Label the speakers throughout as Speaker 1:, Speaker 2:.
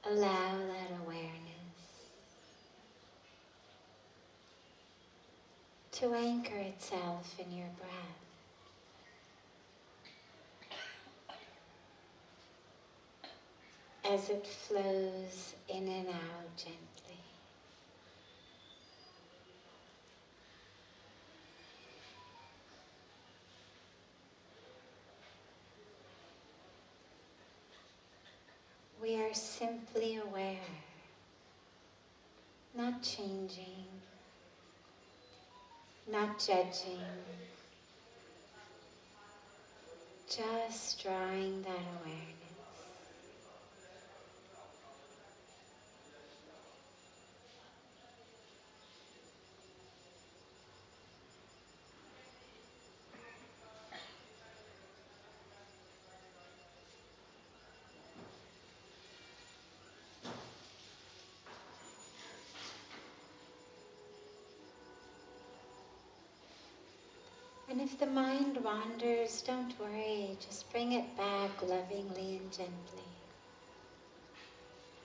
Speaker 1: allow that awareness to anchor itself in your breath. As it flows in and out gently. We are simply aware, not changing, not judging, just drawing that awareness. And if the mind wanders, don't worry, just bring it back lovingly and gently.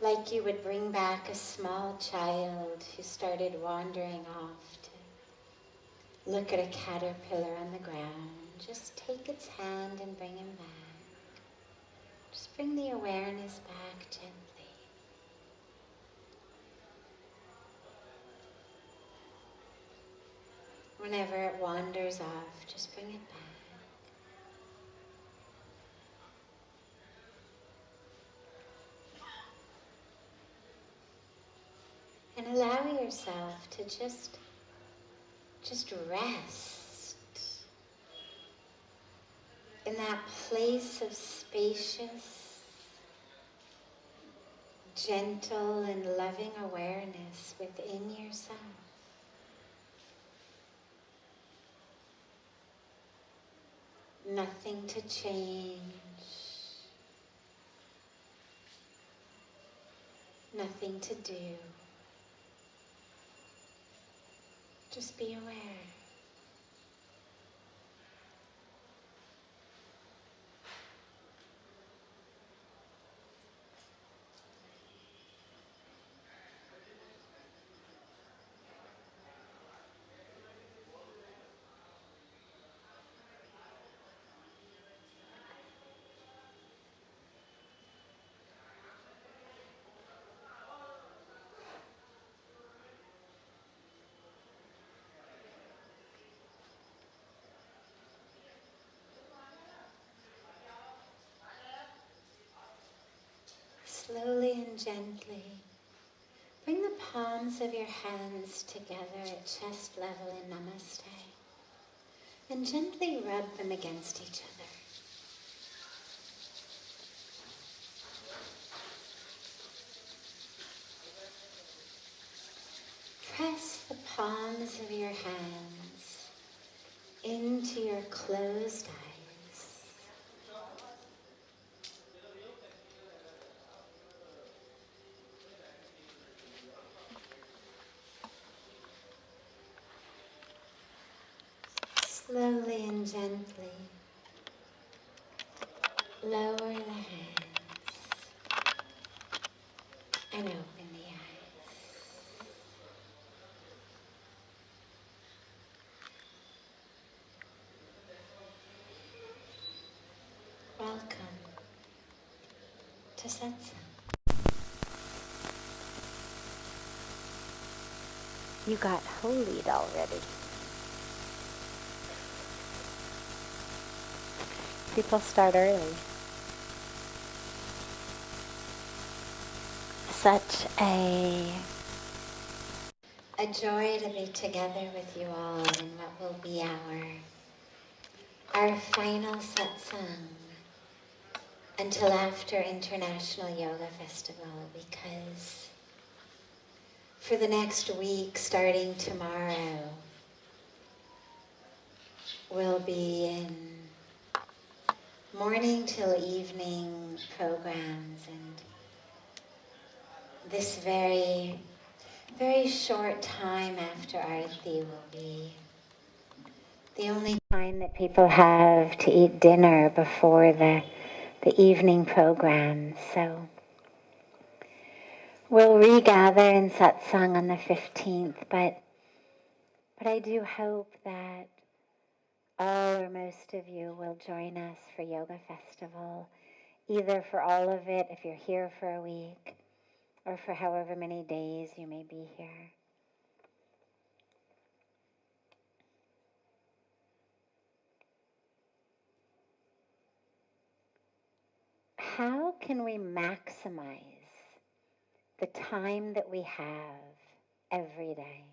Speaker 1: Like you would bring back a small child who started wandering off to look at a caterpillar on the ground. Just take its hand and bring him back. Just bring the awareness back gently. Whenever it wanders off, just bring it back. And allow yourself to just rest in that place of spacious, gentle and loving awareness within yourself. Nothing to change, nothing to do. Just be aware. Slowly and gently, bring the palms of your hands together at chest level in Namaste, and gently rub them against each other. Press the palms of your hands into your closed eyes. Slowly and gently lower the hands and open the eyes. Welcome to Satsang. You got holied already. People start early. Such a joy to be together with you all in what will be our final satsang until after International Yoga Festival, because for the next week, starting tomorrow, we'll be in morning till evening programs, and this very, very short time after Aarti will be the only time that people have to eat dinner before the evening program. So We'll regather in Satsang on the 15th, but I do hope that all or most of you will join us for Yoga Festival, either for all of it if you're here for a week, or for however many days you may be here. How can we maximize the time that we have every day?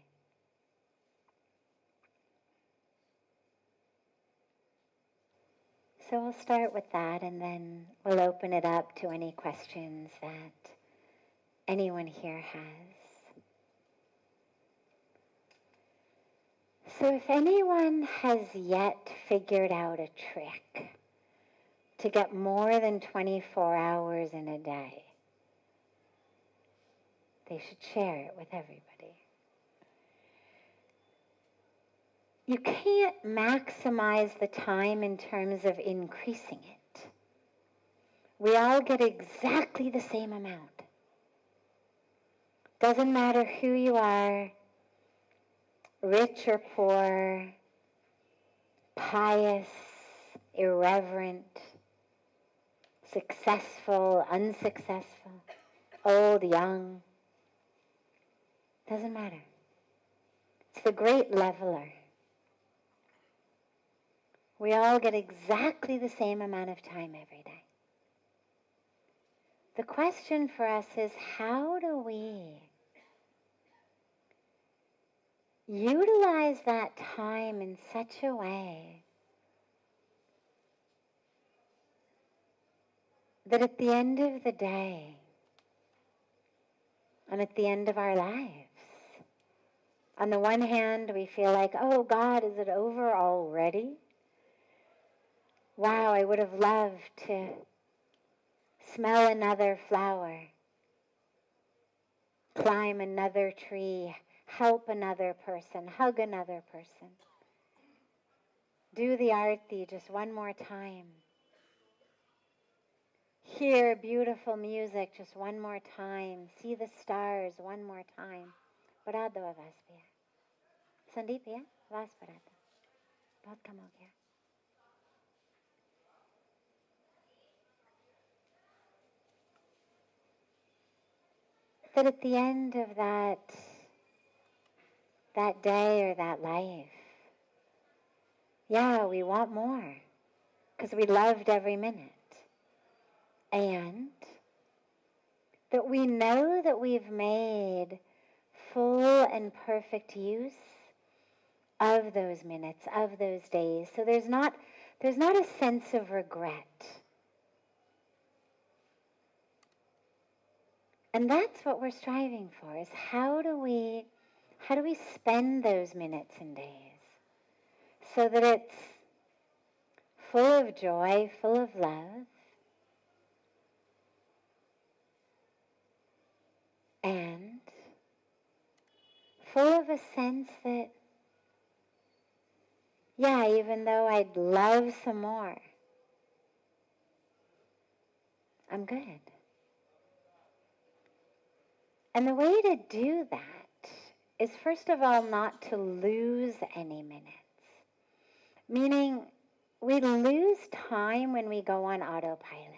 Speaker 1: So we'll start with that, and then we'll open it up to any questions that anyone here has. So if anyone has yet figured out a trick to get more than 24 hours in a day, they should share it with everybody. You can't maximize the time in terms of increasing it. We all get exactly the same amount. Doesn't matter who you are, rich or poor, pious, irreverent, successful, unsuccessful, old, young. Doesn't matter. It's the great leveler. We all get exactly the same amount of time every day. The question for us is, how do we utilize that time in such a way that at the end of the day, and at the end of our lives, on the one hand, we feel like, oh God, is it over already? Wow, I would have loved to smell another flower, climb another tree, help another person, hug another person, do the arti just one more time, hear beautiful music just one more time, see the stars one more time. Parado avaspia. Sandipya, vasparata. Bahut kam ho gaya. That at the end of that day or that life, yeah, we want more because we loved every minute. And that we know that we've made full and perfect use of those minutes, of those days. So there's not a sense of regret. And that's what we're striving for, is how do we spend those minutes and days so that it's full of joy, full of love, and full of a sense that, yeah, even though I'd love some more, I'm good. And the way to do that is, first of all, not to lose any minutes. Meaning, we lose time when we go on autopilot.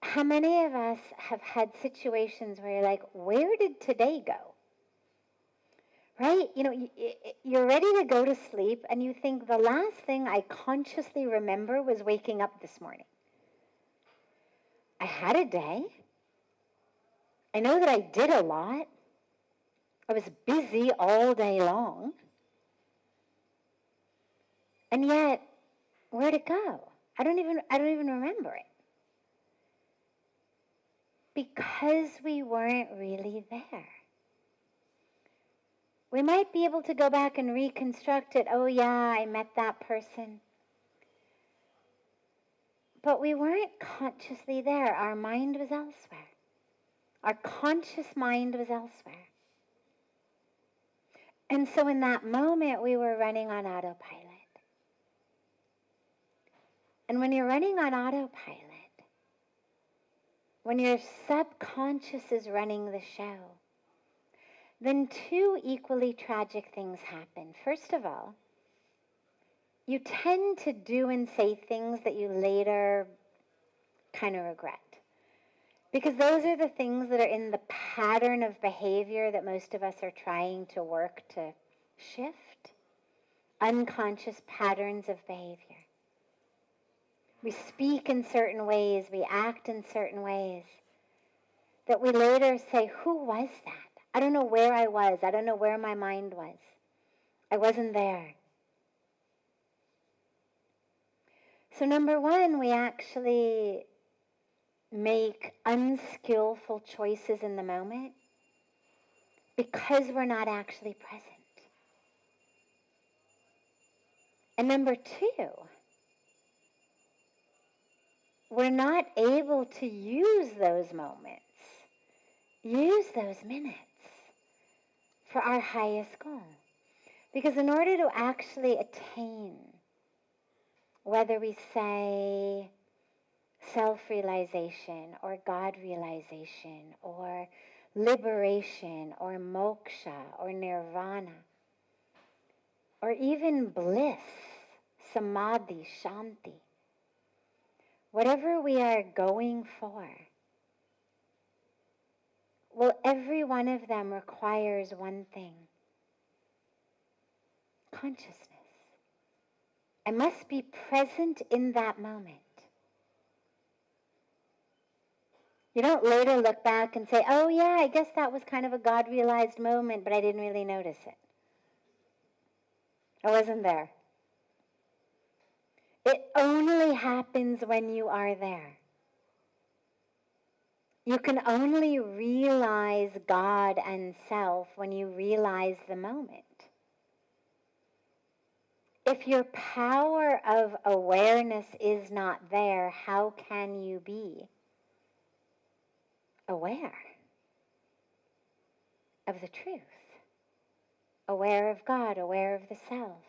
Speaker 1: How many of us have had situations where you're like, where did today go? Right? You know, you're ready to go to sleep and you think the last thing I consciously remember was waking up this morning. I had a day. I know that I did a lot. I was busy all day long. And yet, where'd it go? I don't even remember it. Because we weren't really there. We might be able to go back and reconstruct it. Oh yeah, I met that person. But we weren't consciously there. Our mind was elsewhere. Our conscious mind was elsewhere. And so in that moment, we were running on autopilot. And when you're running on autopilot, when your subconscious is running the show, then two equally tragic things happen. First of all, you tend to do and say things that you later kind of regret. Because those are the things that are in the pattern of behavior that most of us are trying to work to shift. Unconscious patterns of behavior. We speak in certain ways, we act in certain ways, that we later say, who was that? I don't know where I was. I don't know where my mind was. I wasn't there. So number one, we actually make unskillful choices in the moment because we're not actually present. And number two, we're not able to use those moments, use those minutes for our highest goal. Because in order to actually attain, whether we say self-realization or God-realization or liberation or moksha or nirvana or even bliss, samadhi, shanti, whatever we are going for, well, every one of them requires one thing: consciousness. I must be present in that moment. You don't later look back and say, oh yeah, I guess that was kind of a God-realized moment, but I didn't really notice it. I wasn't there. It only happens when you are there. You can only realize God and self when you realize the moment. If your power of awareness is not there, how can you be aware of the truth? Aware of God, aware of the self.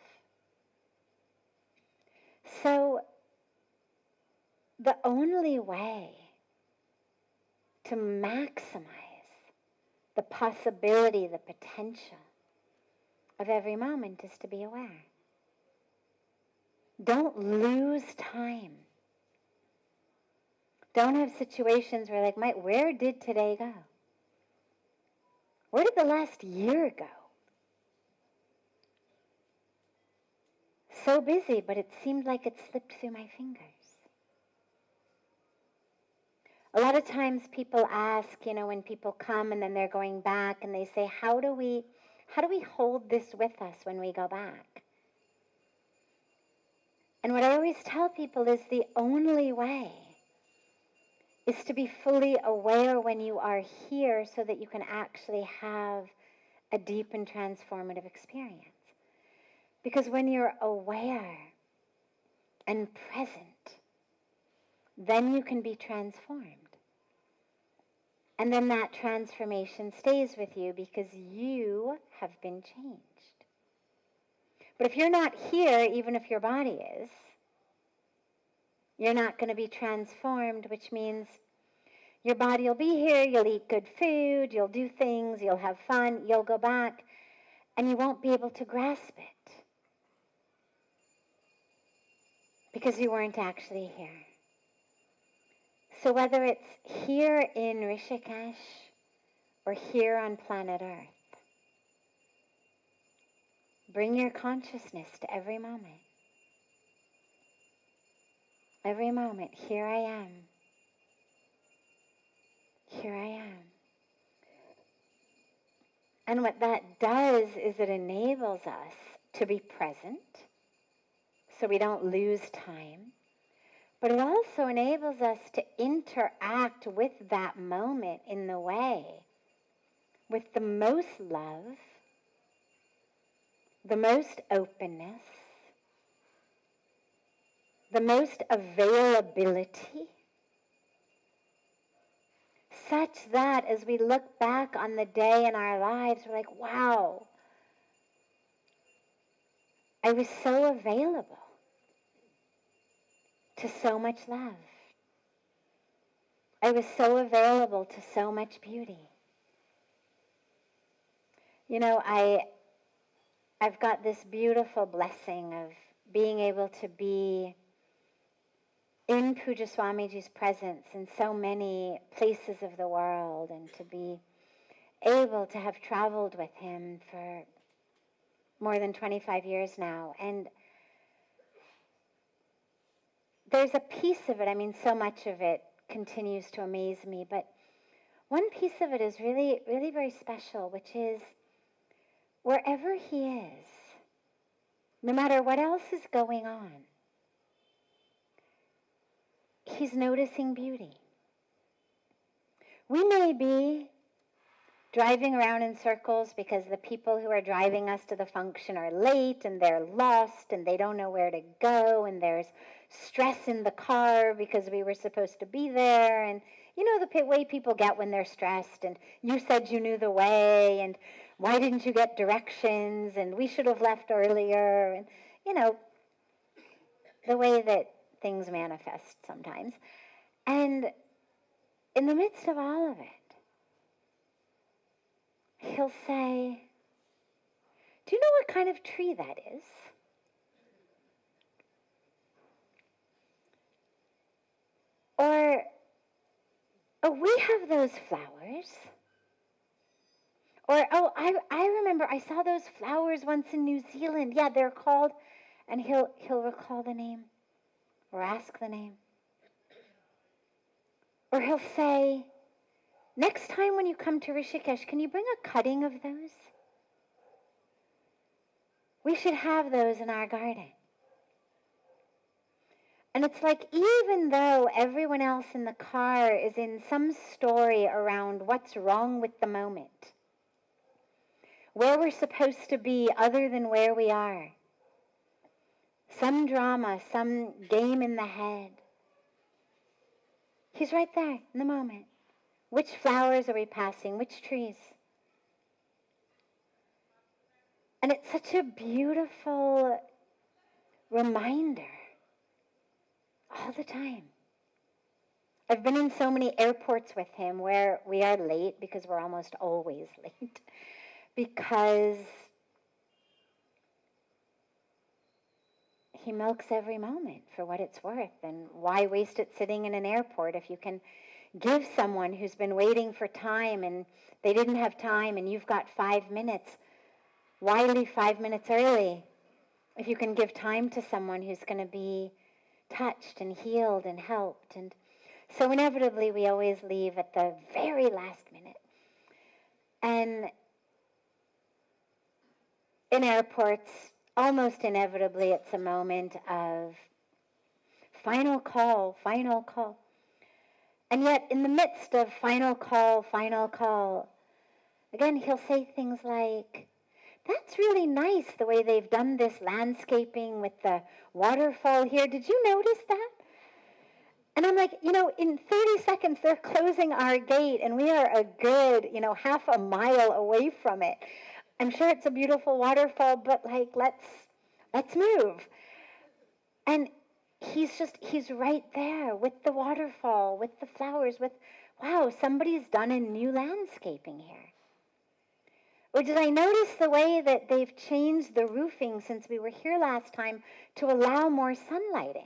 Speaker 1: So, the only way to maximize the possibility, the potential of every moment is to be aware. Don't lose time. Don't have situations where like, where did today go? Where did the last year go? So busy, but it seemed like it slipped through my fingers. A lot of times people ask, when people come and then they're going back and they say, how do we hold this with us when we go back? And what I always tell people is the only way is to be fully aware when you are here so that you can actually have a deep and transformative experience. Because when you're aware and present, then you can be transformed. And then that transformation stays with you because you have been changed. But if you're not here, even if your body is, you're not going to be transformed, which means your body will be here, you'll eat good food, you'll do things, you'll have fun, you'll go back, and you won't be able to grasp it because you weren't actually here. So whether it's here in Rishikesh or here on planet Earth, bring your consciousness to every moment. Every moment, here I am. Here I am. And what that does is it enables us to be present so we don't lose time. But it also enables us to interact with that moment in the way with the most love, the most openness, the most availability, such that as we look back on the day in our lives, we're like, wow, I was so available to so much love. I was so available to so much beauty. You know, I've got this beautiful blessing of being able to be in Pujya Swamiji's presence in so many places of the world, and to be able to have traveled with him for more than 25 years now. And there's a piece of it, I mean, so much of it continues to amaze me, but one piece of it is really, really very special, which is wherever he is, no matter what else is going on, he's noticing beauty. We may be driving around in circles because the people who are driving us to the function are late and they're lost and they don't know where to go, and there's stress in the car because we were supposed to be there, and you know the way people get when they're stressed, and you said you knew the way, and why didn't you get directions, and we should have left earlier, and you know, the way that things manifest sometimes. And in the midst of all of it, he'll say, do you know what kind of tree that is? Or, oh, we have those flowers. Or, oh, I remember I saw those flowers once in New Zealand. Yeah, they're called, and he'll recall the name or ask the name. Or he'll say, next time when you come to Rishikesh, can you bring a cutting of those? We should have those in our garden. And it's like, even though everyone else in the car is in some story around what's wrong with the moment, where we're supposed to be other than where we are, some drama, some game in the head, he's right there in the moment. Which flowers are we passing? Which trees? And it's such a beautiful reminder all the time. I've been in so many airports with him where we are late, because we're almost always late, because he milks every moment for what it's worth. And why waste it sitting in an airport if you can give someone who's been waiting for time and they didn't have time and you've got 5 minutes? Why leave 5 minutes early if you can give time to someone who's going to be touched and healed and helped? And so inevitably we always leave at the very last minute. And in airports, almost inevitably it's a moment of final call, final call. And yet in the midst of final call, again he'll say things like, that's really nice the way they've done this landscaping with the waterfall here. Did you notice that? And I'm like, you know, in 30 seconds they're closing our gate and we are a good, half a mile away from it. I'm sure it's a beautiful waterfall, but like, let's move. And he's right there with the waterfall, with the flowers, with, wow, somebody's done a new landscaping here. Or did I notice the way that they've changed the roofing since we were here last time to allow more sunlight in?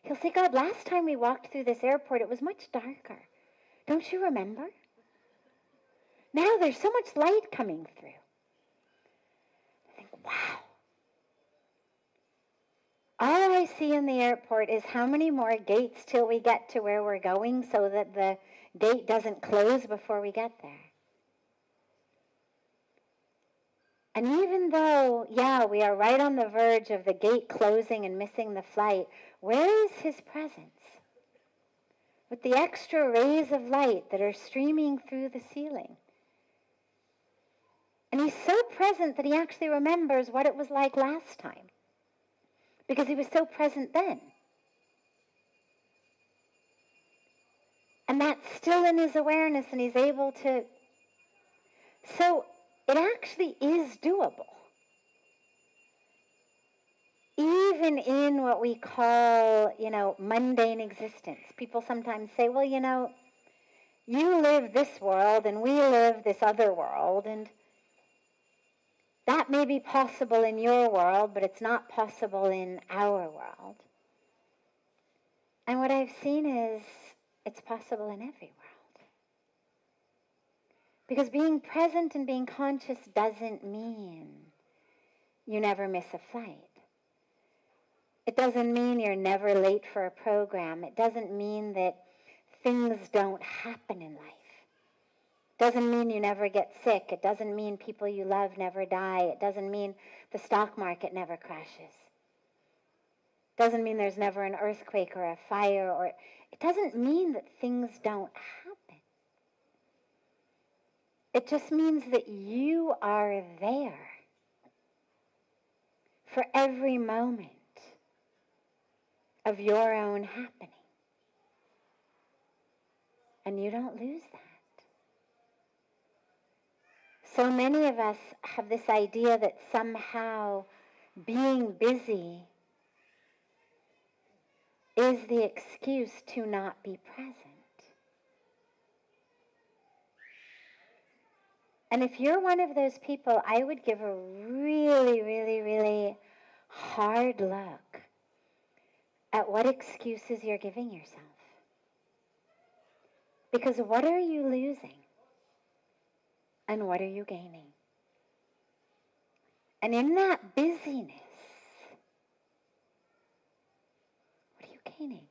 Speaker 1: He'll say, God, last time we walked through this airport, it was much darker. Don't you remember? Now there's so much light coming through. I think, wow. All I see in the airport is how many more gates till we get to where we're going so that the gate doesn't close before we get there. And even though, we are right on the verge of the gate closing and missing the flight, where is his presence? With the extra rays of light that are streaming through the ceiling. And he's so present that he actually remembers what it was like last time, because he was so present then. And that's still in his awareness, and he's able to... So it actually is doable. even in what we call, mundane existence. People sometimes say, well, you live this world and we live this other world, and that may be possible in your world, but it's not possible in our world. And what I've seen is it's possible in every world. Because being present and being conscious doesn't mean you never miss a flight. It doesn't mean you're never late for a program. It doesn't mean that things don't happen in life. It doesn't mean you never get sick. It doesn't mean people you love never die. It doesn't mean the stock market never crashes. It doesn't mean there's never an earthquake or a fire, or it doesn't mean that things don't happen. It just means that you are there for every moment of your own happening. And you don't lose that. So many of us have this idea that somehow being busy is the excuse to not be present. And if you're one of those people, I would give a really, really, really hard look at what excuses you're giving yourself. Because what are you losing? And what are you gaining? And in that busyness, what are you gaining?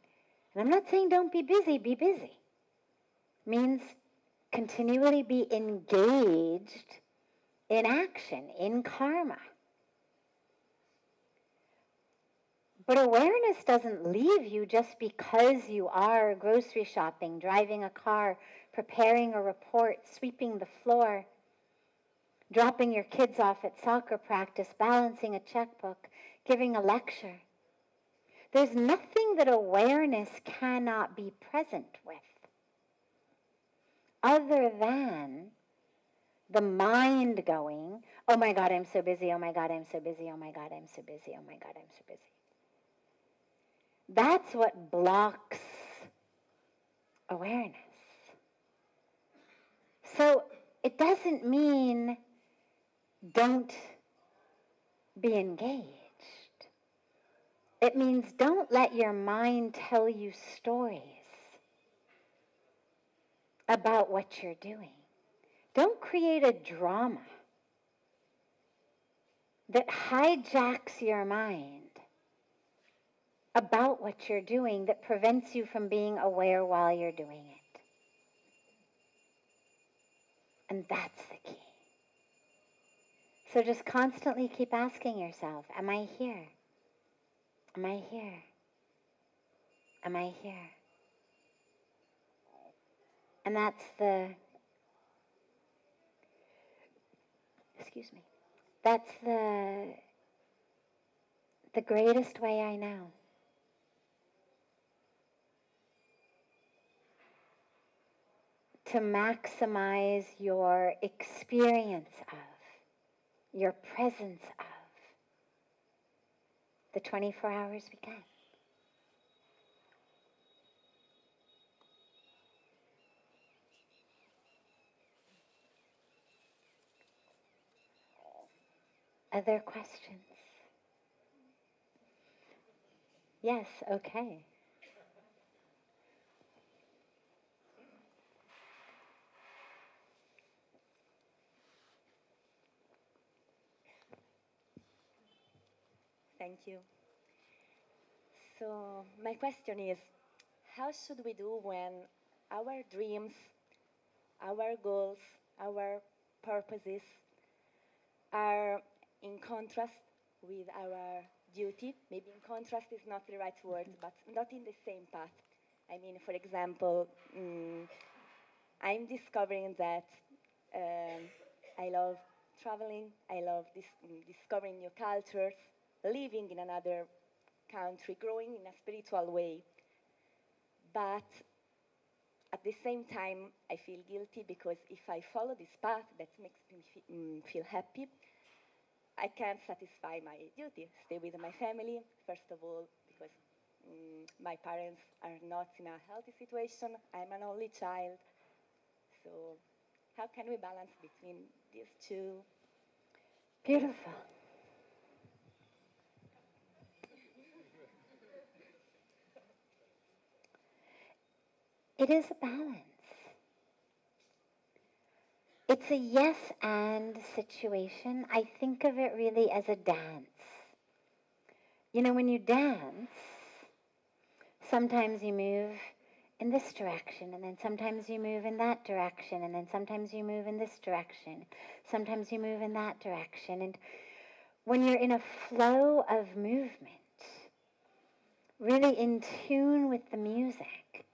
Speaker 1: And I'm not saying don't be busy, be busy. It means continually be engaged in action, in karma. But awareness doesn't leave you just because you are grocery shopping, driving a car, preparing a report, sweeping the floor, dropping your kids off at soccer practice, balancing a checkbook, giving a lecture. There's nothing that awareness cannot be present with, other than the mind going, oh my God, I'm so busy, oh my God, I'm so busy, oh my God, I'm so busy, oh my God, I'm so busy. That's what blocks awareness. So it doesn't mean don't be engaged. It means don't let your mind tell you stories about what you're doing. Don't create a drama that hijacks your mind about what you're doing that prevents you from being aware while you're doing it. And that's the key. So just constantly keep asking yourself, am I here? Am I here? Am I here? And that's that's the greatest way I know. To maximize your experience of, your presence of the 24 hours we can. Other questions? Yes, okay.
Speaker 2: Thank you. So my question is, how should we do when our dreams, our goals, our purposes are in contrast with our duty? Maybe in contrast is not the right word, but not in the same path. I mean, for example, I'm discovering that I love traveling, I love discovering new cultures, living in another country, growing in a spiritual way. But at the same time, I feel guilty because if I follow this path that makes me feel happy, I can't satisfy my duty, stay with my family, first of all, because my parents are not in a healthy situation. I'm an only child. So how can we balance between these two?
Speaker 1: Beautiful. It is a balance. It's a yes and situation. I think of it really as a dance. You know, when you dance, sometimes you move in this direction, and then sometimes you move in that direction, and then sometimes you move in this direction. Sometimes you move in that direction. And when you're in a flow of movement, really in tune with the music,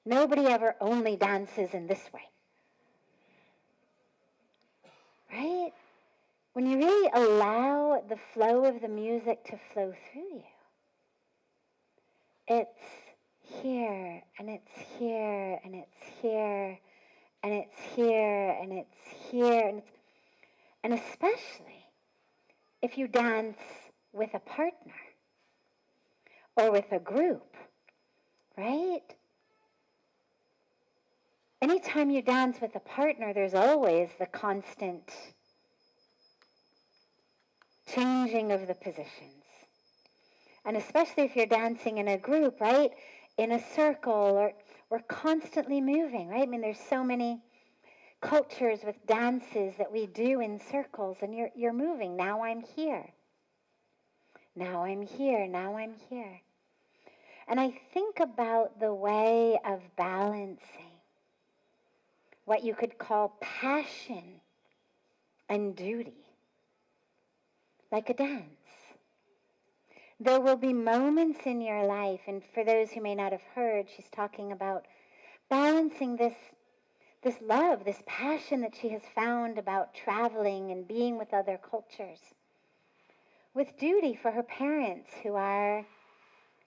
Speaker 1: nobody ever only dances in this way. Right? When you really allow the flow of the music to flow through you, it's here, and it's here, and it's here, and it's here, and it's here, and especially if you dance with a partner or with a group, right? Anytime you dance with a partner, there's always the constant changing of the positions. And especially if you're dancing in a group, right? In a circle, or we're constantly moving, right? I mean, there's so many cultures with dances that we do in circles, and you're moving. Now I'm here. Now I'm here. Now I'm here. And I think about the way of balancing what you could call passion and duty, like a dance. There will be moments in your life, and for those who may not have heard, she's talking about balancing this love, this passion that she has found about traveling and being with other cultures, with duty for her parents who are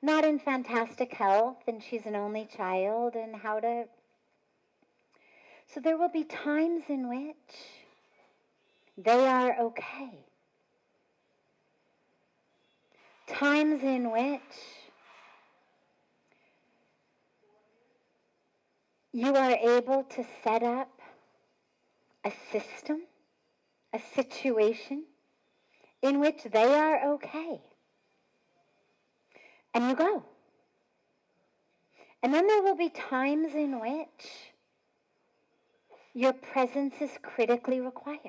Speaker 1: not in fantastic health, and she's an only child, and how to... So there will be times in which they are okay. Times in which you are able to set up a system, a situation in which they are okay. And you go. And then there will be times in which your presence is critically required.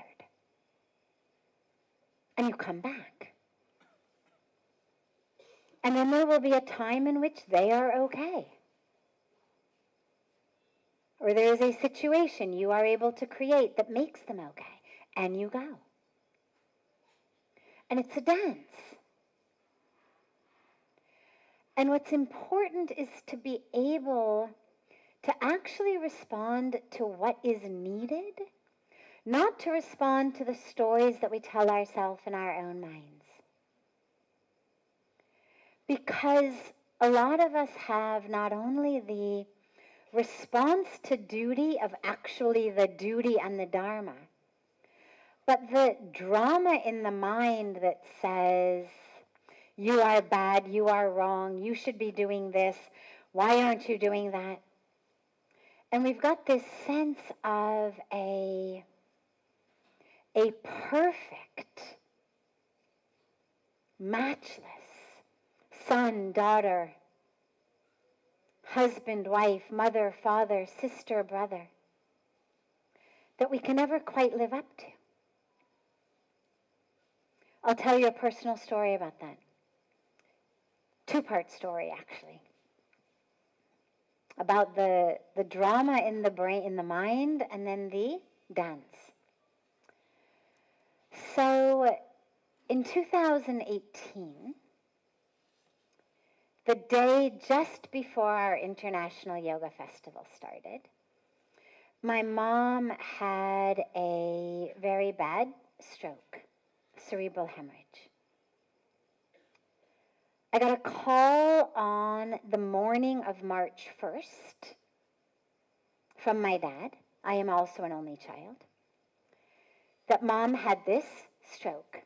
Speaker 1: And you come back. And then there will be a time in which they are okay. Or there is a situation you are able to create that makes them okay. And you go. And it's a dance. And what's important is to be able to actually respond to what is needed, not to respond to the stories that we tell ourselves in our own minds. Because a lot of us have not only the response to duty of actually the duty and the dharma, but the drama in the mind that says, you are bad, you are wrong, you should be doing this, why aren't you doing that? And we've got this sense of a perfect, matchless son, daughter, husband, wife, mother, father, sister, brother, that we can never quite live up to. I'll tell you a personal story about that. Two-part story, actually. About the drama in the brain, in the mind, and then the dance. So, in 2018, the day just before our International Yoga Festival started, my mom had a very bad stroke, cerebral hemorrhage. I got a call on the morning of March 1st from my dad. I am also an only child. That mom had this stroke.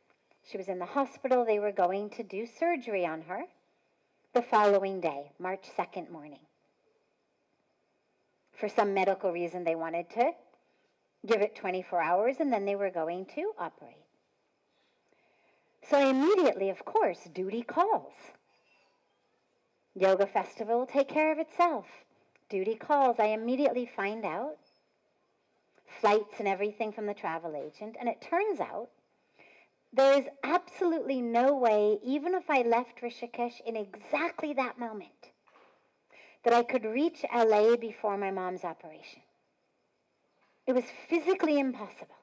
Speaker 1: She was in the hospital. They were going to do surgery on her the following day, March 2nd morning. For some medical reason, they wanted to give it 24 hours, and then they were going to operate. So I immediately, of course, duty calls. Yoga festival will take care of itself. Duty calls. I immediately find out flights and everything from the travel agent, and it turns out there is absolutely no way, even if I left Rishikesh in exactly that moment, that I could reach LA before my mom's operation. It was physically impossible.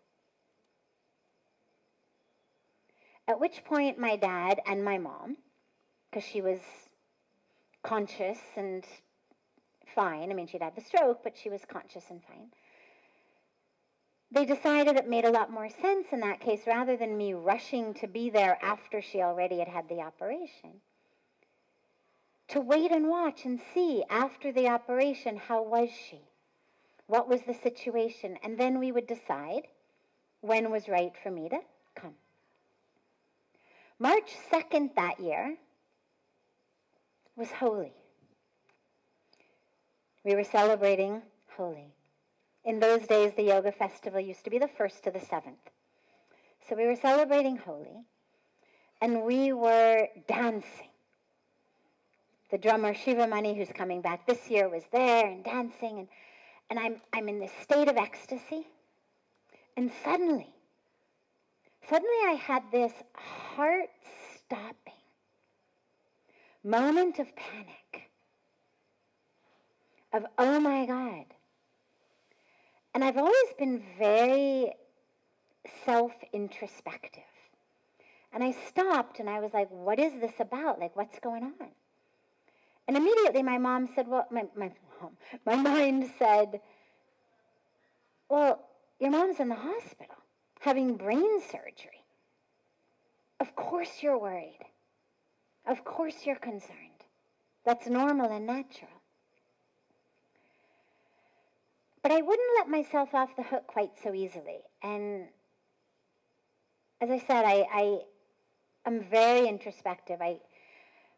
Speaker 1: At which point my dad and my mom, because she was conscious and fine, I mean, she'd had the stroke, but she was conscious and fine, they decided it made a lot more sense in that case, rather than me rushing to be there after she already had the operation, to wait and watch and see after the operation, how was she? What was the situation? And then we would decide when was right for me to come. March 2nd that year was Holi. We were celebrating Holi. In those days, the yoga festival used to be the 1st to the 7th. So we were celebrating Holi, and we were dancing. The drummer, Shivamani, who's coming back this year, was there and dancing, and I'm in this state of ecstasy. And suddenly I had this heart-stopping moment of panic, of, oh my God. And I've always been very self-introspective. And I stopped and I was like, what is this about? Like, what's going on? And immediately my mom said, well, my mind said, well, your mom's in the hospital having brain surgery. Of course you're worried. Of course you're concerned. That's normal and natural. But I wouldn't let myself off the hook quite so easily. And as I said, I'm very introspective.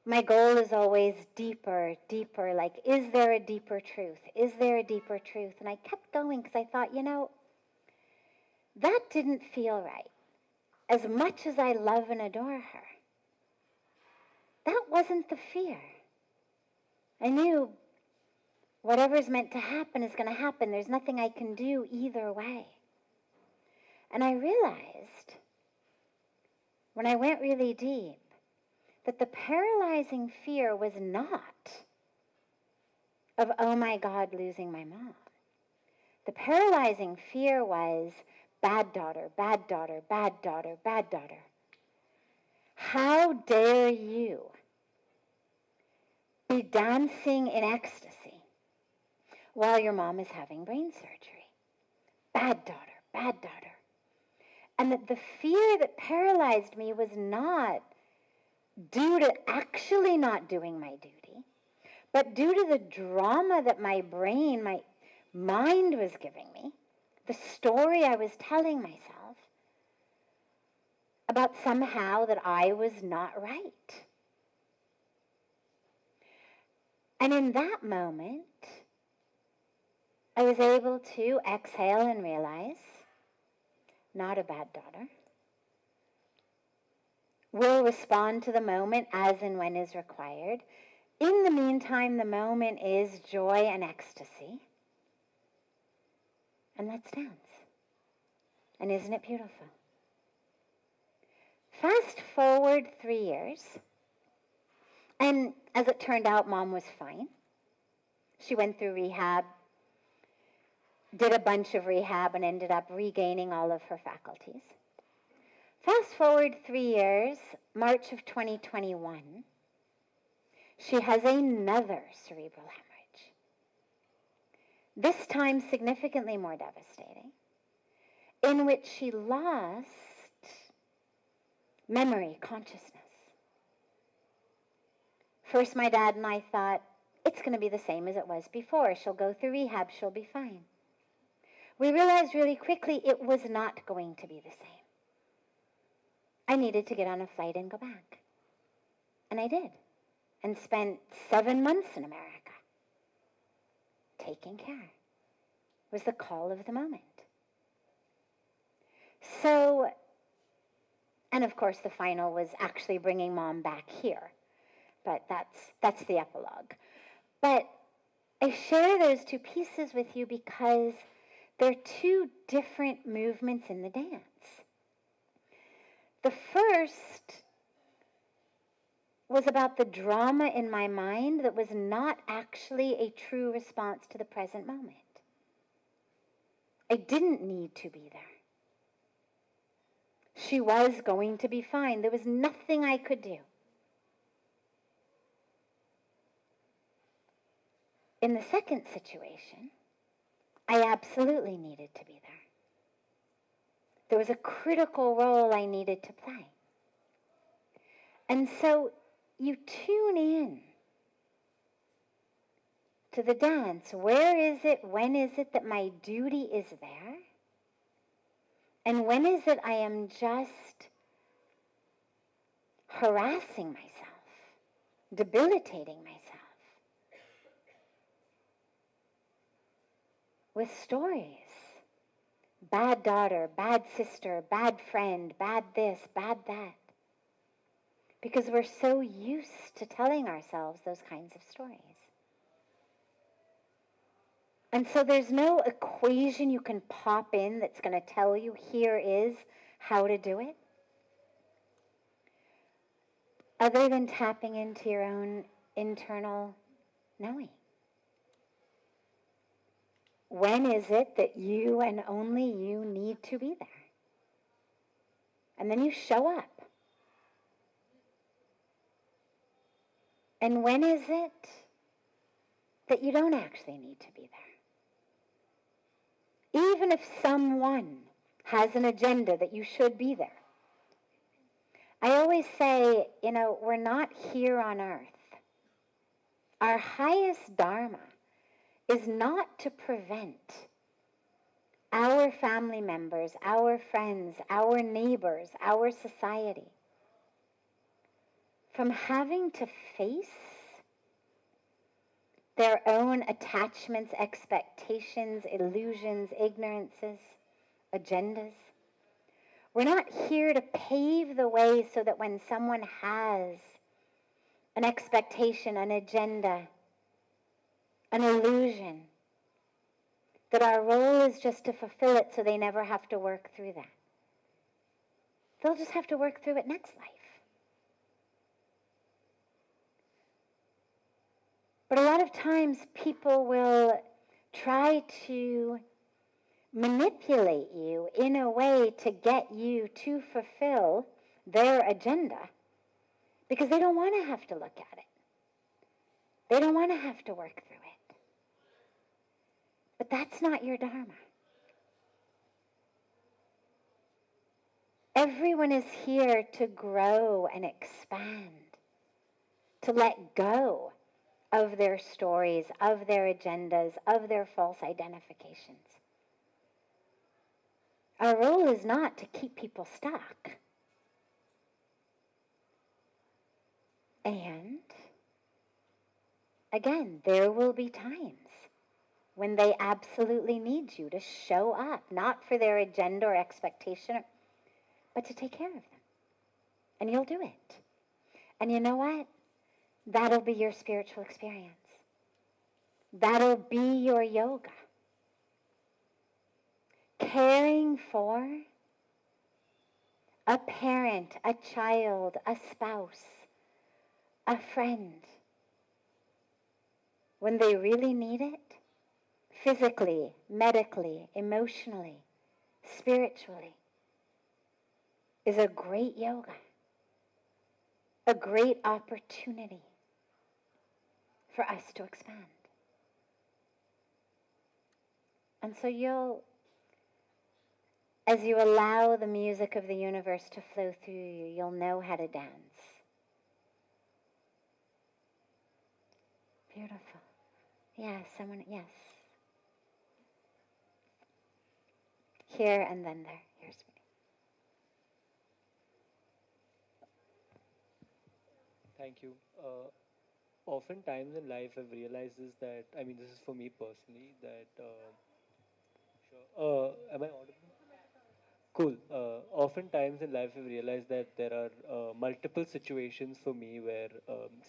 Speaker 1: My goal is always deeper, deeper. Like, is there a deeper truth? Is there a deeper truth? And I kept going because I thought, that didn't feel right. As much as I love and adore her, that wasn't the fear. I knew whatever's meant to happen is going to happen. There's nothing I can do either way. And I realized, when I went really deep, that the paralyzing fear was not of, oh my God, losing my mom. The paralyzing fear was, bad daughter, bad daughter, bad daughter, bad daughter. How dare you be dancing in ecstasy while your mom is having brain surgery? Bad daughter, bad daughter. And that the fear that paralyzed me was not due to actually not doing my duty, but due to the drama that my brain, my mind was giving me, the story I was telling myself about somehow that I was not right. And in that moment, I was able to exhale and realize, not a bad daughter. Will respond to the moment as and when is required. In the meantime, the moment is joy and ecstasy. And let's dance. And isn't it beautiful? Fast forward 3 years. And as it turned out, Mom was fine. She went through rehab, did a bunch of rehab, and ended up regaining all of her faculties. Fast forward 3 years, March of 2021, she has another cerebral hemorrhage. This time significantly more devastating, in which she lost memory, consciousness. First, my dad and I thought, it's going to be the same as it was before. She'll go through rehab, she'll be fine. We realized really quickly it was not going to be the same. I needed to get on a flight and go back. And I did. And spent 7 months in America. Taking care. It was the call of the moment. So, and of course the final was actually bringing Mom back here. But that's the epilogue. But I share those two pieces with you because they're two different movements in the dance. The first was about the drama in my mind that was not actually a true response to the present moment. I didn't need to be there. She was going to be fine. There was nothing I could do. In the second situation, I absolutely needed to be there. There was a critical role I needed to play. And so you tune in to the dance. Where is it, when is it that my duty is there? And when is it I am just harassing myself, debilitating myself with stories? Bad daughter, bad sister, bad friend, bad this, bad that. Because we're so used to telling ourselves those kinds of stories. And so there's no equation you can pop in that's going to tell you here is how to do it, other than tapping into your own internal knowing. When is it that you and only you need to be there? And then you show up. And when is it that you don't actually need to be there? Even if someone has an agenda that you should be there. I always say, we're not here on earth. Our highest dharma is not to prevent our family members, our friends, our neighbors, our society from having to face their own attachments, expectations, illusions, ignorances, agendas. We're not here to pave the way so that when someone has an expectation, an agenda, an illusion, that our role is just to fulfill it so they never have to work through that. They'll just have to work through it next life. But a lot of times people will try to manipulate you in a way to get you to fulfill their agenda because they don't want to have to look at it. They don't want to have to work through it. But that's not your dharma. Everyone is here to grow and expand, to let go of their stories, of their agendas, of their false identifications. Our role is not to keep people stuck. And, again, there will be times when they absolutely need you to show up, not for their agenda or expectation, but to take care of them. And you'll do it. And you know what? That'll be your spiritual experience. That'll be your yoga. Caring for a parent, a child, a spouse, a friend, when they really need it, physically, medically, emotionally, spiritually, is a great yoga, a great opportunity for us to expand. And so as you allow the music of the universe to flow through you, you'll know how to dance. Beautiful. Yes, yes. Here and then there. Here, sweetie.
Speaker 3: Thank you. Oftentimes in life, I've realized is that, I mean, this is for me personally, that, sure, am I audible? Cool. Oftentimes in life, I've realized that there are multiple situations for me where,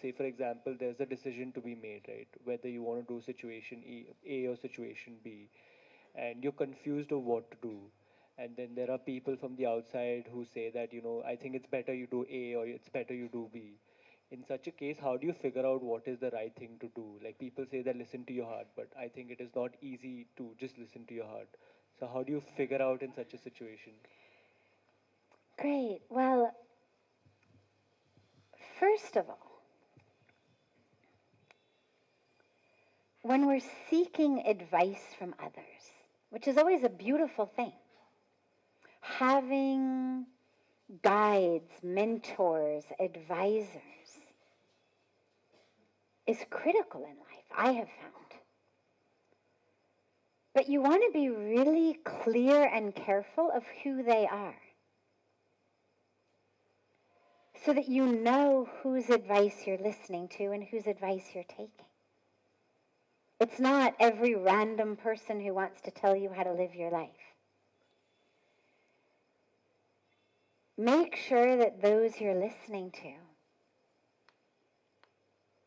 Speaker 3: say, for example, there's a decision to be made, right? Whether you want to do situation A or situation B, and you're confused of what to do. And then there are people from the outside who say that, I think it's better you do A or it's better you do B. In such a case, how do you figure out what is the right thing to do? Like people say that listen to your heart, but I think it is not easy to just listen to your heart. So how do you figure out in such a situation?
Speaker 1: Great. Well, first of all, when we're seeking advice from others, which is always a beautiful thing, having guides, mentors, advisors is critical in life, I have found. But you want to be really clear and careful of who they are, so that you know whose advice you're listening to and whose advice you're taking. It's not every random person who wants to tell you how to live your life. Make sure that those you're listening to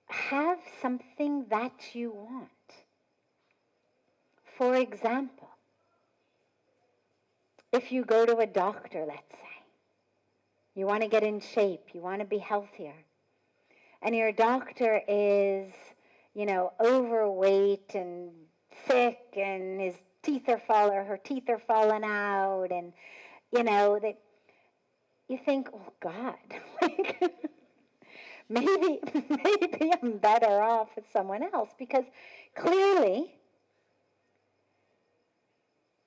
Speaker 1: have something that you want. For example, if you go to a doctor, let's say, you want to get in shape, you want to be healthier, and your doctor is, overweight and sick, and his teeth are falling, or her teeth are falling out, and, that you think, oh God, maybe I'm better off with someone else, because clearly,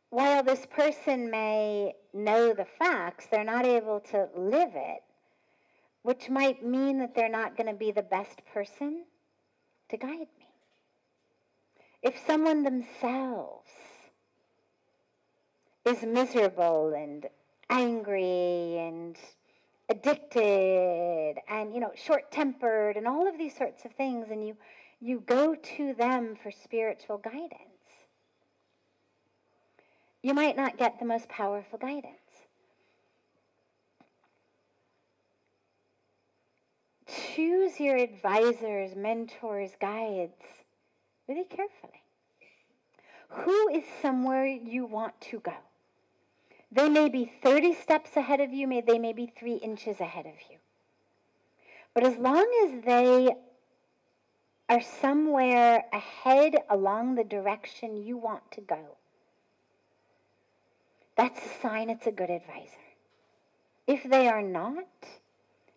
Speaker 1: while this person may know the facts, they're not able to live it, which might mean that they're not going to be the best person to guide me. If someone themselves is miserable and angry and addicted and, short-tempered and all of these sorts of things, and you go to them for spiritual guidance, you might not get the most powerful guidance. Choose your advisors, mentors, guides really carefully. Who is somewhere you want to go? They may be 30 steps ahead of you, they may be 3 inches ahead of you. But as long as they are somewhere ahead along the direction you want to go, that's a sign it's a good advisor. If they are not,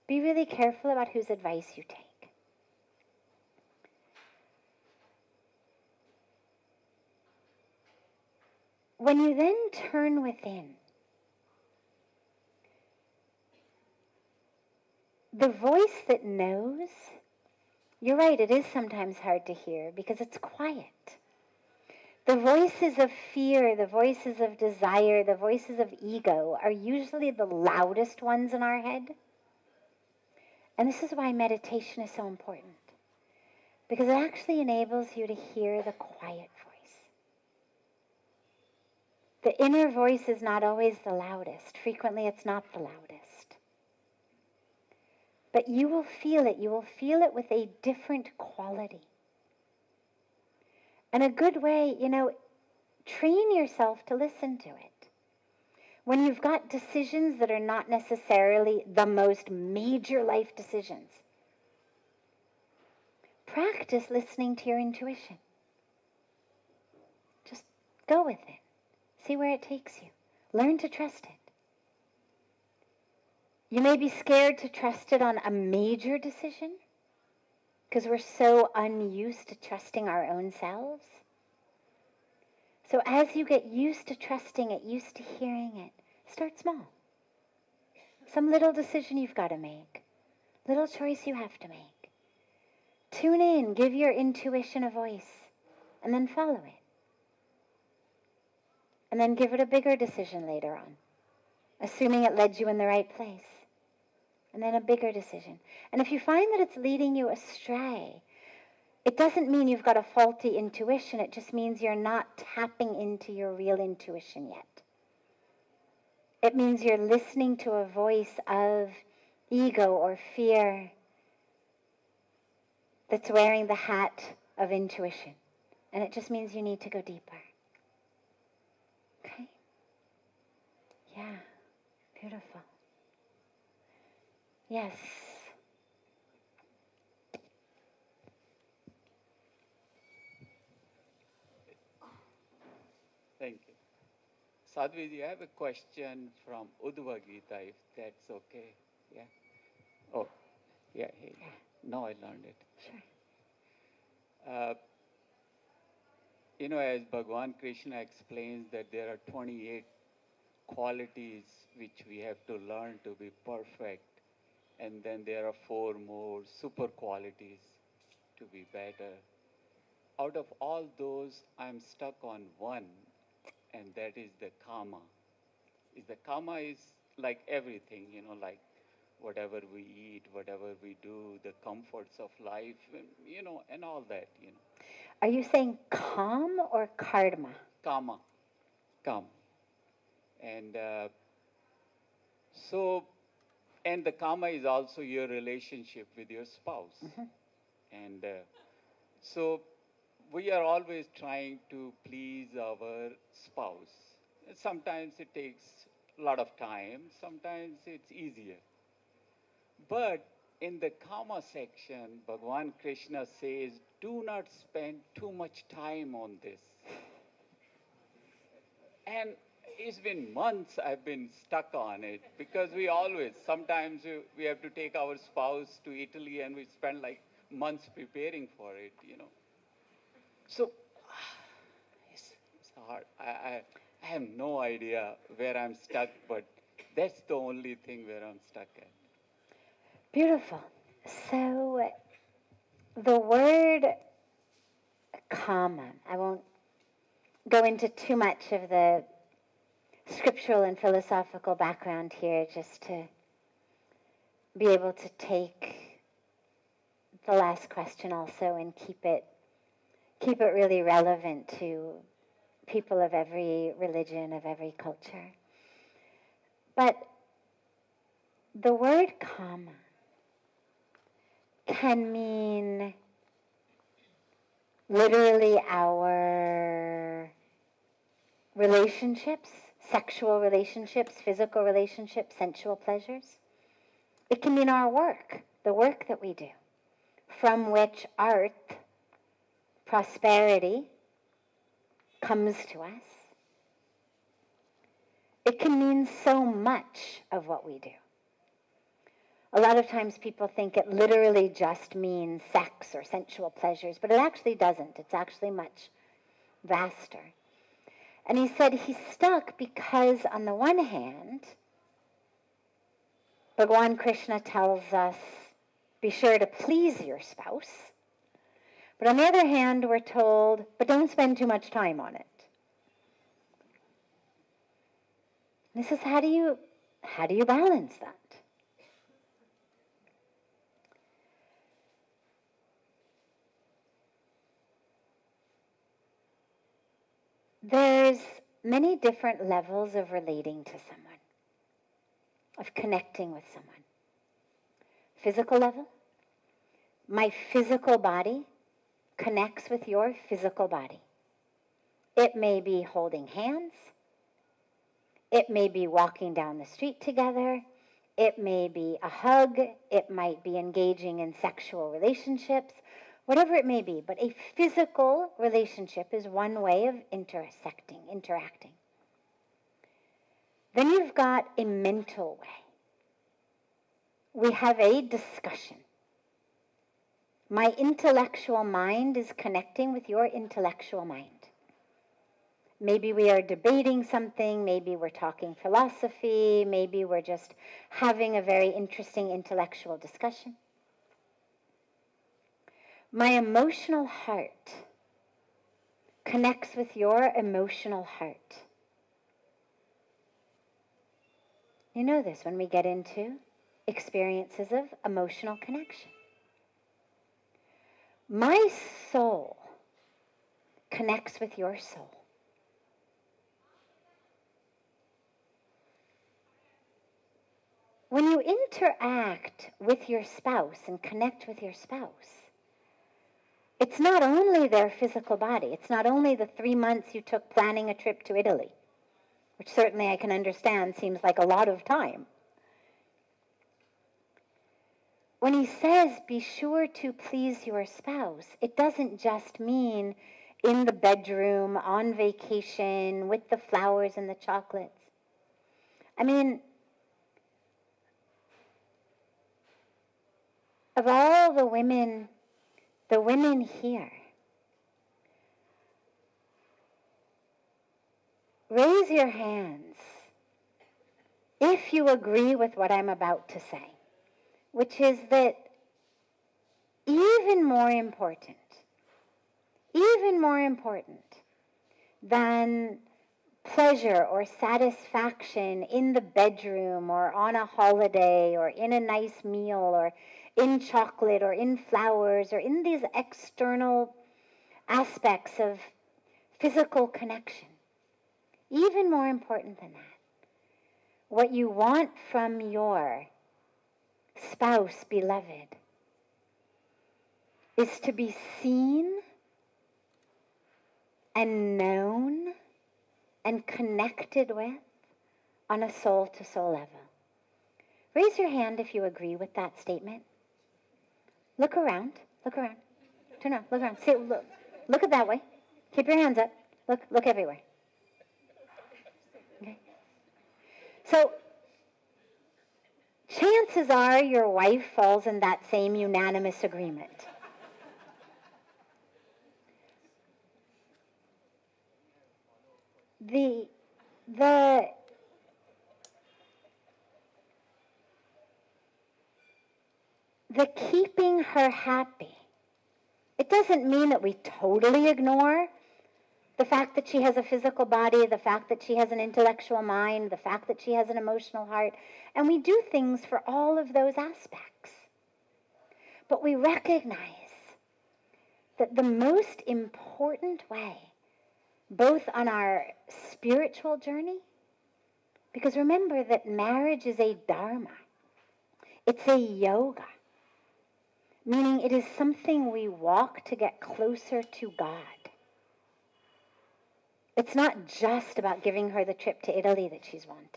Speaker 1: be really careful about whose advice you take. When you then turn within, the voice that knows, you're right, it is sometimes hard to hear because it's quiet. The voices of fear, the voices of desire, the voices of ego are usually the loudest ones in our head. And this is why meditation is so important, because it actually enables you to hear the quiet voice. The inner voice is not always the loudest. Frequently, it's not the loudest. But you will feel it. You will feel it with a different quality. And a good way, train yourself to listen to it. When you've got decisions that are not necessarily the most major life decisions, practice listening to your intuition. Just go with it. See where it takes you. Learn to trust it. You may be scared to trust it on a major decision because we're so unused to trusting our own selves. So as you get used to trusting it, used to hearing it, start small. Some little decision you've got to make, little choice you have to make. Tune in, give your intuition a voice, and then follow it. And then give it a bigger decision later on, assuming it led you in the right place. and then a bigger decision. And if you find that it's leading you astray, it doesn't mean you've got a faulty intuition. It just means you're not tapping into your real intuition yet. It means you're listening to a voice of ego or fear that's wearing the hat of intuition. And it just means you need to go deeper. Okay? Yeah. Beautiful. Yes.
Speaker 4: Thank you. Sadhviji, I have a question from Uddhava Gita, if that's okay. Yeah. Oh, yeah. Hey, now I learned it.
Speaker 1: Sure.
Speaker 4: As Bhagavan Krishna explains that there are 28 qualities which we have to learn to be perfect, and then there are 4 more super qualities to be better. Out of all those, I'm stuck on one, and that is the karma. The karma is like everything, like whatever we eat, whatever we do, the comforts of life, and all that.
Speaker 1: Are you saying calm or karma?
Speaker 4: Karma. And and the karma is also your relationship with your spouse.
Speaker 1: Mm-hmm.
Speaker 4: And so we are always trying to please our spouse. Sometimes it takes a lot of time, sometimes it's easier. But in the karma section, Bhagavan Krishna says, do not spend too much time on this. And it's been months I've been stuck on it, because sometimes we have to take our spouse to Italy and we spend like months preparing for it, So it's hard. I have no idea where I'm stuck, but that's the only thing where I'm stuck at.
Speaker 1: Beautiful. So the word karma, I won't go into too much of the scriptural and philosophical background here, just to be able to take the last question also and keep it really relevant to people of every religion, of every culture. But the word karma can mean literally our relationships, sexual relationships, physical relationships, sensual pleasures. It can mean our work, the work that we do, from which art, prosperity comes to us. It can mean so much of what we do. A lot of times people think it literally just means sex or sensual pleasures, but it actually doesn't. It's actually much vaster. And he said he's stuck because, on the one hand, Bhagavan Krishna tells us, be sure to please your spouse. But on the other hand, we're told, but don't spend too much time on it. And he says, how do you balance that? There's many different levels of relating to someone, of connecting with someone. Physical level. My physical body connects with your physical body. It may be holding hands. It may be walking down the street together. It may be a hug. It might be engaging in sexual relationships. Whatever it may be, but a physical relationship is one way of interacting. Then you've got a mental way. We have a discussion. My intellectual mind is connecting with your intellectual mind. Maybe we are debating something, maybe we're talking philosophy, maybe we're just having a very interesting intellectual discussion. My emotional heart connects with your emotional heart. You know this when we get into experiences of emotional connection. My soul connects with your soul. When you interact with your spouse and connect with your spouse, it's not only their physical body. It's not only the 3 months you took planning a trip to Italy, which certainly I can understand seems like a lot of time. When he says, be sure to please your spouse, it doesn't just mean in the bedroom, on vacation, with the flowers and the chocolates. I mean, of all the women here, raise your hands if you agree with what I'm about to say, which is that even more important than pleasure or satisfaction in the bedroom or on a holiday or in a nice meal or in chocolate or in flowers or in these external aspects of physical connection. Even more important than that, what you want from your spouse, beloved, is to be seen and known and connected with on a soul-to-soul level. Raise your hand if you agree with that statement. Look around. Turn around, look around. See, look it that way. Keep your hands up. Look everywhere. Okay. So, chances are your wife falls in that same unanimous agreement. The keeping her happy, it doesn't mean that we totally ignore the fact that she has a physical body, the fact that she has an intellectual mind, the fact that she has an emotional heart, and we do things for all of those aspects. But we recognize that the most important way, both on our spiritual journey, because remember that marriage is a dharma, it's a yoga, meaning it is something we walk to get closer to God. It's not just about giving her the trip to Italy that she's wanted.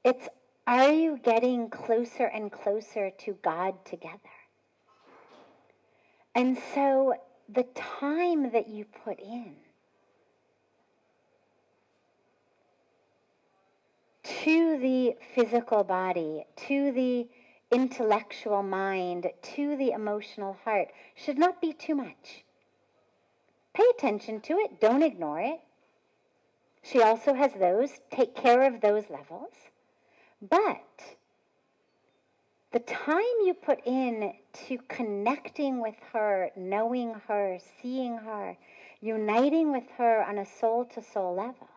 Speaker 1: It's, are you getting closer and closer to God together? And so the time that you put in to the physical body, to the intellectual mind, to the emotional heart, should not be too much. Pay attention to it. Don't ignore it. She also has those. Take care of those levels. But the time you put in to connecting with her, knowing her, seeing her, uniting with her on a soul-to-soul level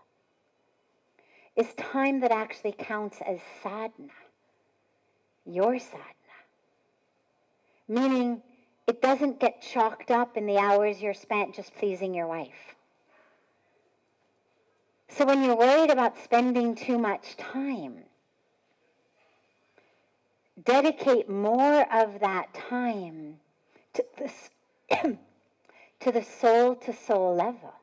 Speaker 1: is time that actually counts as sadhana, your sadhana. Meaning, it doesn't get chalked up in the hours you're spent just pleasing your wife. So when you're worried about spending too much time, dedicate more of that time to this to the soul-to-soul level,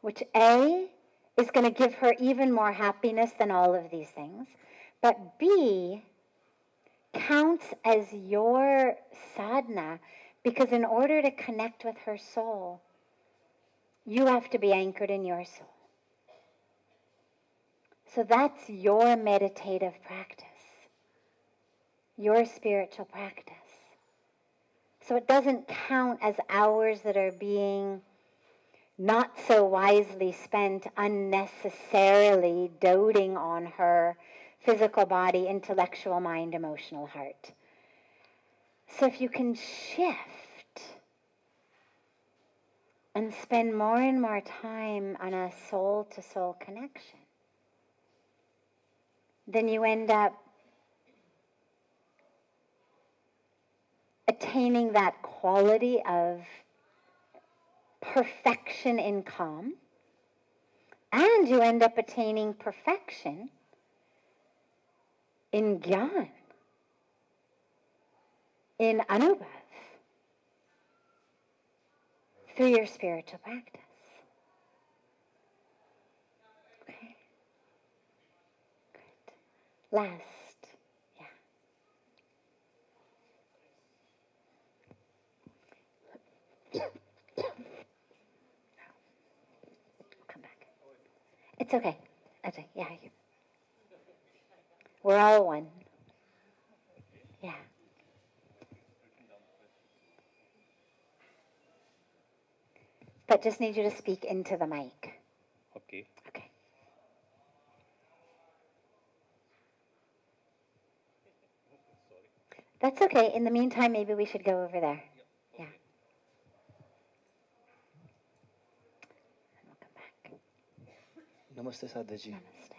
Speaker 1: which A, is going to give her even more happiness than all of these things, but B, counts as your sadhana, because in order to connect with her soul, you have to be anchored in your soul. So that's your meditative practice, your spiritual practice. So it doesn't count as hours that are being not so wisely spent unnecessarily doting on her physical body, intellectual mind, emotional heart. So if you can shift and spend more and more time on a soul-to-soul connection, then you end up attaining that quality of perfection in calm, and you end up attaining perfection in gyan, in anubhav, through your spiritual practice. Okay. Good. Last. Come back. It's okay. Okay. Yeah. We're all one. Yeah. But just need you to speak into the mic.
Speaker 3: Okay.
Speaker 1: Okay. That's okay. In the meantime, maybe we should go over there. Yeah. And we'll come back.
Speaker 5: Namaste, Sadhviji.
Speaker 1: Namaste.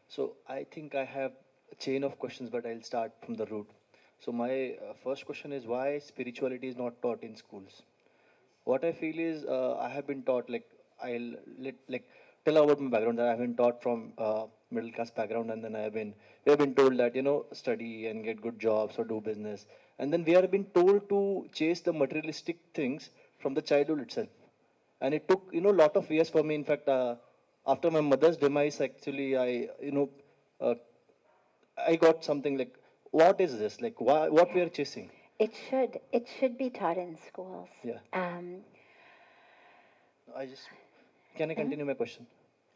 Speaker 5: So I think I have a chain of questions, but I'll start from the root. So my first question is, why spirituality is not taught in schools? What I feel is, I have been taught, like, tell about my background, that I have been taught from middle class background, and then we have been told that, study and get good jobs or do business, and then we are been told to chase the materialistic things from the childhood itself. And it took, a lot of years for me. In fact, after my mother's demise, actually, uh, I got something like, what is this? Like, what we are chasing?
Speaker 1: It should be taught in schools.
Speaker 5: Yeah. Can I continue my question?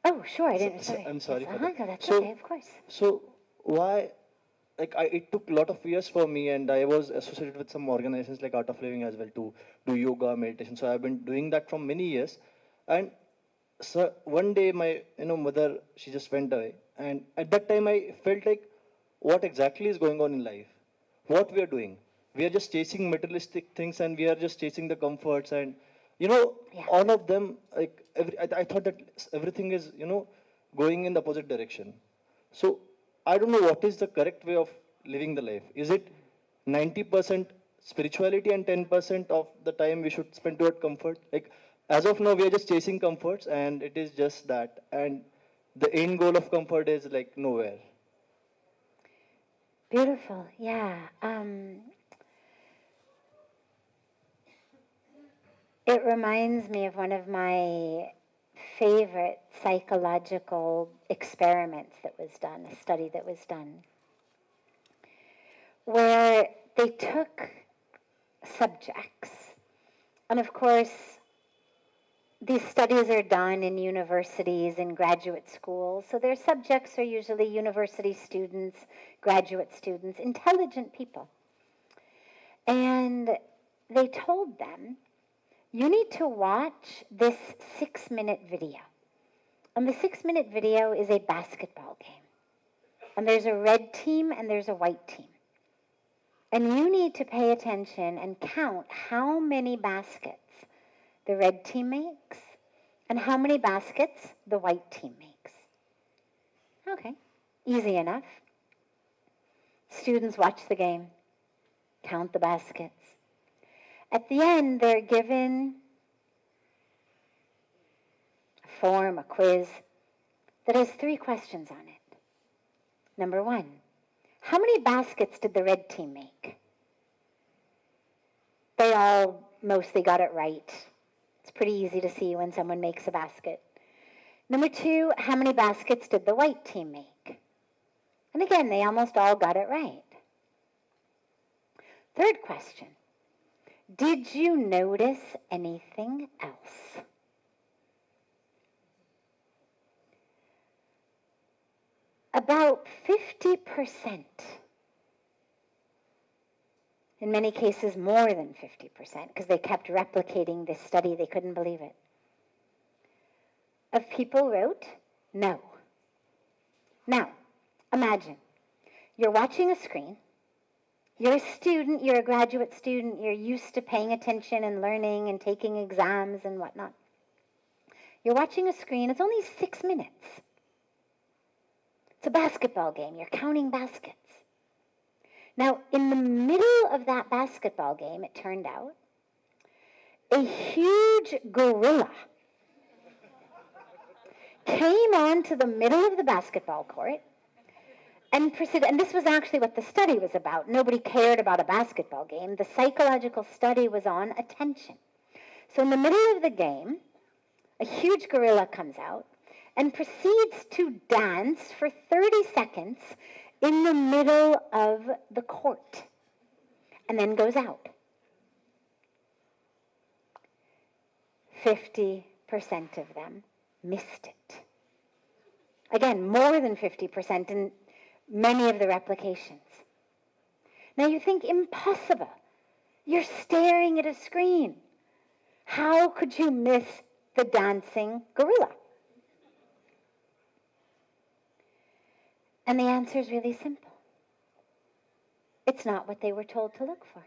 Speaker 1: Oh, sure. I didn't.
Speaker 5: So,
Speaker 1: Sorry.
Speaker 5: I'm sorry
Speaker 1: Yes,
Speaker 5: for that.
Speaker 1: No, that's
Speaker 5: So-
Speaker 1: okay. Of course.
Speaker 5: So why, it took a lot of years for me, and I was associated with some organizations like Art of Living as well to do yoga, meditation. So I've been doing that for many years. And so one day my, mother, she just went away. And at that time I felt like, what exactly is going on in life? What we are doing? We are just chasing materialistic things, and we are just chasing the comforts, and
Speaker 1: Yeah.
Speaker 5: all of them, like I thought that everything is going in the opposite direction. So I don't know what is the correct way of living the life. Is it 90% spirituality and 10% of the time we should spend toward comfort? Like, as of now, we are just chasing comforts, and it is just that. And the end goal of comfort is like nowhere.
Speaker 1: Beautiful. Yeah. It reminds me of one of my favorite psychological experiments that was done, a study that was done, where they took subjects, and of course, these studies are done in universities and graduate schools, so their subjects are usually university students, graduate students, intelligent people. And they told them, you need to watch this 6-minute video. And the 6-minute video is a basketball game. And there's a red team and there's a white team. And you need to pay attention and count how many baskets the red team makes and how many baskets the white team makes. Okay, easy enough. Students watch the game, count the baskets. At the end, they're given a form, a quiz, that has 3 questions on it. Number 1, how many baskets did the red team make? They all mostly got it right. It's pretty easy to see when someone makes a basket. Number 2, how many baskets did the white team make? And again, they almost all got it right. Third question, did you notice anything else? About 50%, in many cases more than 50%, because they kept replicating this study, they couldn't believe it, of people wrote no. Now, imagine, you're watching a screen, you're a student, you're a graduate student, you're used to paying attention and learning and taking exams and whatnot. You're watching a screen, it's only 6 minutes. It's a basketball game, you're counting baskets. Now, in the middle of that basketball game, it turned out, a huge gorilla came onto the middle of the basketball court and proceeded, and this was actually what the study was about. Nobody cared about a basketball game. The psychological study was on attention. So in the middle of the game, a huge gorilla comes out and proceeds to dance for 30 seconds in the middle of the court and then goes out. 50% of them missed it. Again, more than 50% in many of the replications. Now you think, impossible. You're staring at a screen. How could you miss the dancing gorilla? And the answer is really simple. It's not what they were told to look for.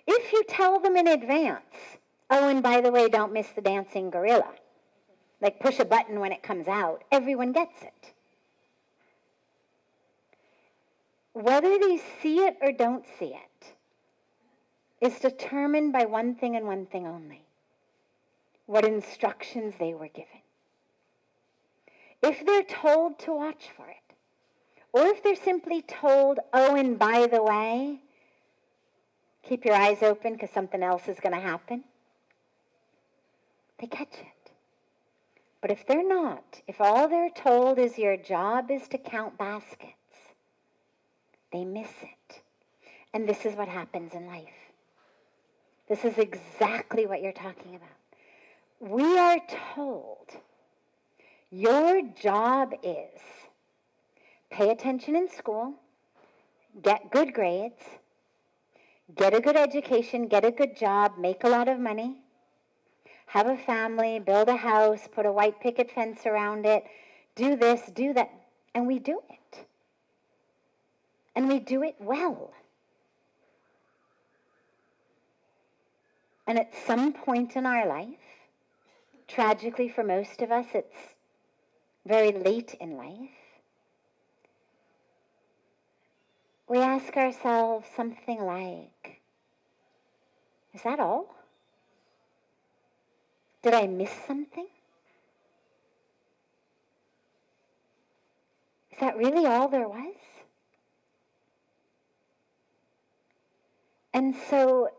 Speaker 1: If you tell them in advance, oh, and by the way, don't miss the dancing gorilla, like push a button when it comes out, everyone gets it. Whether they see it or don't see it is determined by one thing and one thing only: what instructions they were given. If they're told to watch for it, or if they're simply told, oh, and by the way, keep your eyes open because something else is going to happen, they catch it. But if they're not, if all they're told is your job is to count baskets, they miss it. And this is what happens in life. This is exactly what you're talking about. We are told your job is pay attention in school, get good grades, get a good education, get a good job, make a lot of money, have a family, build a house, put a white picket fence around it, do this, do that. And we do it. And we do it well. And at some point in our life, tragically for most of us, it's very late in life, we ask ourselves something like, is that all? Did I miss something? Is that really all there was? And so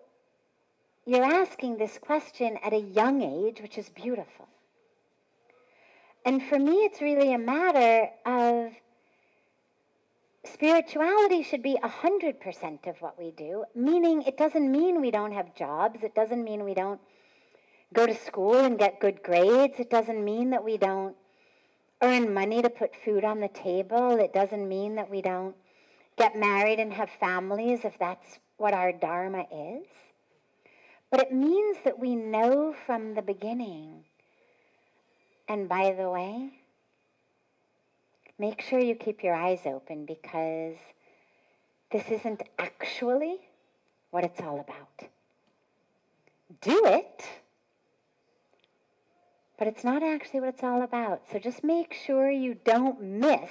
Speaker 1: you're asking this question at a young age, which is beautiful. And for me, it's really a matter of spirituality should be 100% of what we do, meaning it doesn't mean we don't have jobs. It doesn't mean we don't go to school and get good grades. It doesn't mean that we don't earn money to put food on the table. It doesn't mean that we don't get married and have families if that's what our dharma is. But it means that we know from the beginning. And by the way, make sure you keep your eyes open, because this isn't actually what it's all about. Do it, but it's not actually what it's all about. So just make sure you don't miss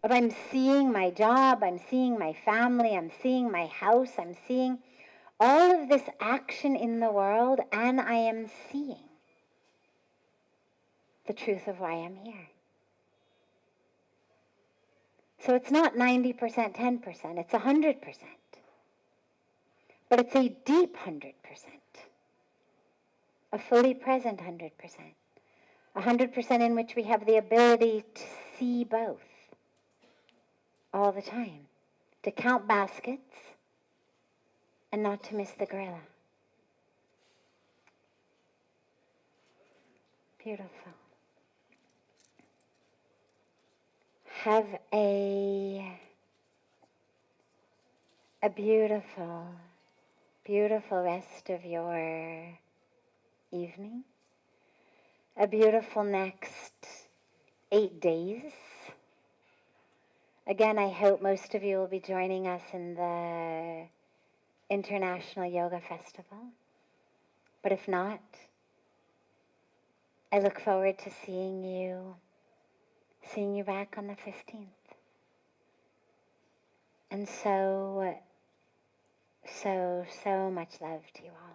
Speaker 1: But I'm seeing my job, I'm seeing my family, I'm seeing my house, I'm seeing all of this action in the world, and I am seeing the truth of why I'm here. So it's not 90%, 10%, it's 100%. But it's a deep 100%, a fully present 100%, 100% in which we have the ability to see both all the time, to count baskets and not to miss the gorilla. Beautiful. Have a beautiful, beautiful rest of your evening. A beautiful next 8 days. Again, I hope most of you will be joining us in the International Yoga Festival. But if not, I look forward to seeing you back on the 15th. And so much love to you all.